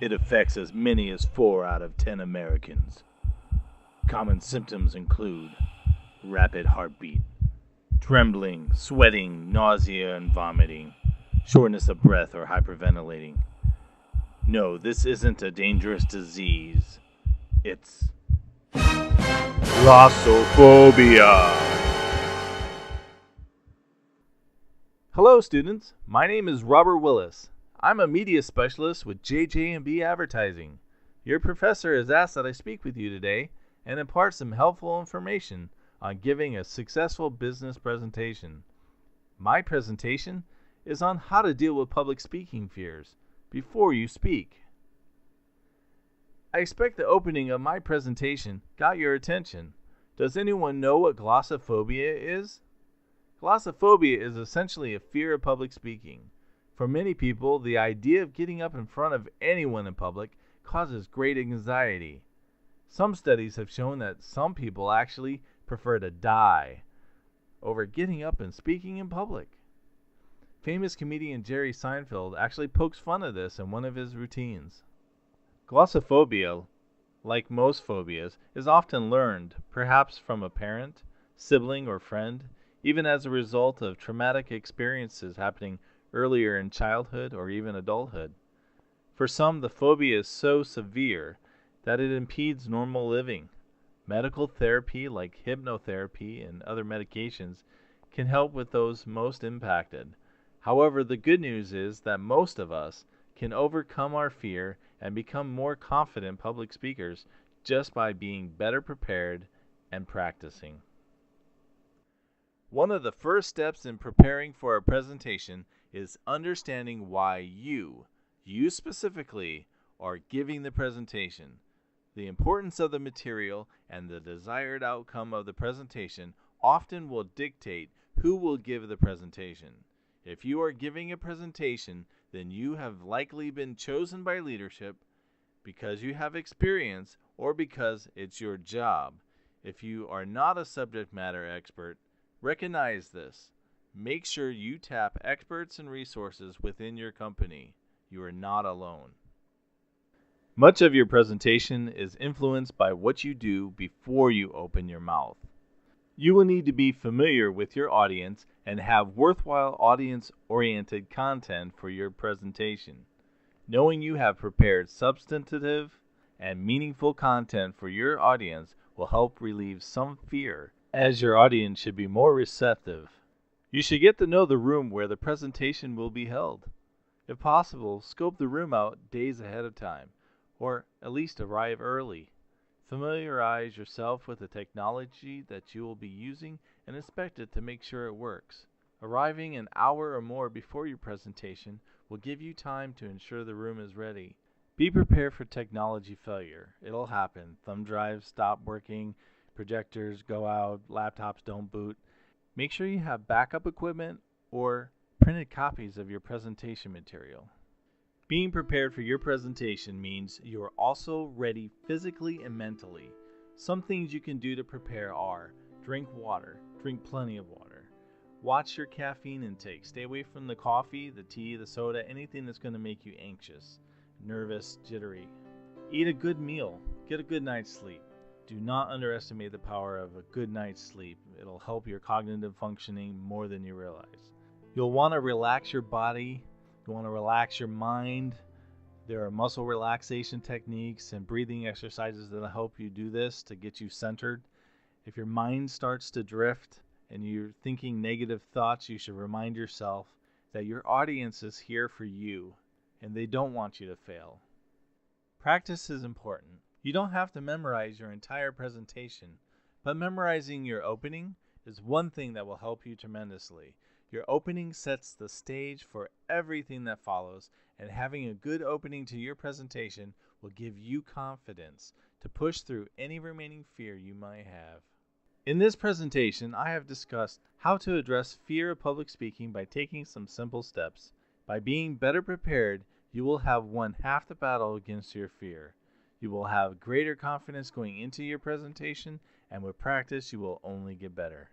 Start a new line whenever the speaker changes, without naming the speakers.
It affects as many as 4 out of 10 Americans. Common symptoms include rapid heartbeat, trembling, sweating, nausea and vomiting, shortness of breath, or hyperventilating. No, this isn't a dangerous disease. It's glossophobia. Hello, students. My name is Robert Willis. I'm a media specialist with JJ&B Advertising. Your professor has asked that I speak with you today and impart some helpful information on giving a successful business presentation. My presentation is on how to deal with public speaking fears before you speak. I expect the opening of my presentation got your attention. Does anyone know what glossophobia is? Glossophobia is essentially a fear of public speaking. For many people, the idea of getting up in front of anyone in public causes great anxiety. Some studies have shown that some people actually prefer to die over getting up and speaking in public. Famous comedian Jerry Seinfeld actually pokes fun at this in one of his routines. Glossophobia, like most phobias, is often learned, perhaps from a parent, sibling, or friend, even as a result of traumatic experiences happening earlier in childhood or even adulthood. For some, the phobia is so severe that it impedes normal living. Medical therapy like hypnotherapy and other medications can help with those most impacted. However, the good news is that most of us can overcome our fear and become more confident public speakers just by being better prepared and practicing. One of the first steps in preparing for a presentation is understanding why you specifically, are giving the presentation. The importance of the material and the desired outcome of the presentation often will dictate who will give the presentation. If you are giving a presentation, then you have likely been chosen by leadership because you have experience or because it's your job. If you are not a subject matter expert, recognize this. Make sure you tap experts and resources within your company. You are not alone. Much of your presentation is influenced by what you do before you open your mouth. You will need to be familiar with your audience and have worthwhile audience-oriented content for your presentation. Knowing you have prepared substantive and meaningful content for your audience will help relieve some fear, as your audience should be more receptive. You should get to know the room where the presentation will be held. If possible, scope the room out days ahead of time, or at least arrive early. Familiarize yourself with the technology that you will be using and inspect it to make sure it works. Arriving an hour or more before your presentation will give you time to ensure the room is ready. Be prepared for technology failure. It'll happen. Thumb drives stop working, projectors go out, laptops don't boot. Make sure you have backup equipment or printed copies of your presentation material. Being prepared for your presentation means you are also ready physically and mentally. Some things you can do to prepare are: drink water, drink plenty of water. Watch your caffeine intake. Stay away from the coffee, the tea, the soda, anything that's going to make you anxious, nervous, jittery. Eat a good meal. Get a good night's sleep. Do not underestimate the power of a good night's sleep. It'll help your cognitive functioning more than you realize. You'll want to relax your body. You want to relax your mind. There are muscle relaxation techniques and breathing exercises that will help you do this to get you centered. If your mind starts to drift and you're thinking negative thoughts, you should remind yourself that your audience is here for you and they don't want you to fail. Practice is important. You don't have to memorize your entire presentation, but memorizing your opening is one thing that will help you tremendously. Your opening sets the stage for everything that follows, and having a good opening to your presentation will give you confidence to push through any remaining fear you might have. In this presentation, I have discussed how to address fear of public speaking by taking some simple steps. By being better prepared, you will have won half the battle against your fear. You will have greater confidence going into your presentation, and with practice, you will only get better.